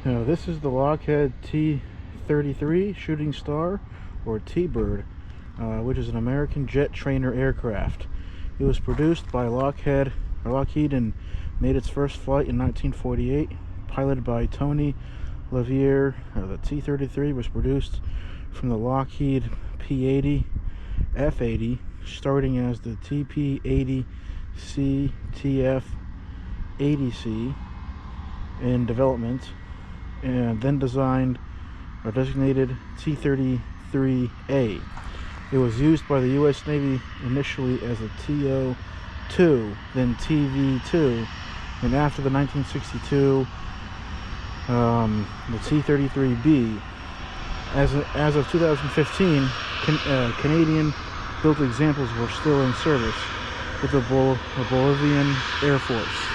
Now this is the Lockheed T-33 Shooting Star, or T-Bird, which is an American jet trainer aircraft. It was produced by Lockheed and made its first flight in 1948, piloted by Tony Lavier. The T-33 was produced from the Lockheed P-80 F-80, starting as the TP-80C TF-80C in development, and then designed or designated T-33A. It was used by the U.S. Navy initially as a TO-2, then TV-2, and after the 1962 the T-33B. As of 2015, Canadian-built examples were still in service with the Bolivian Air Force.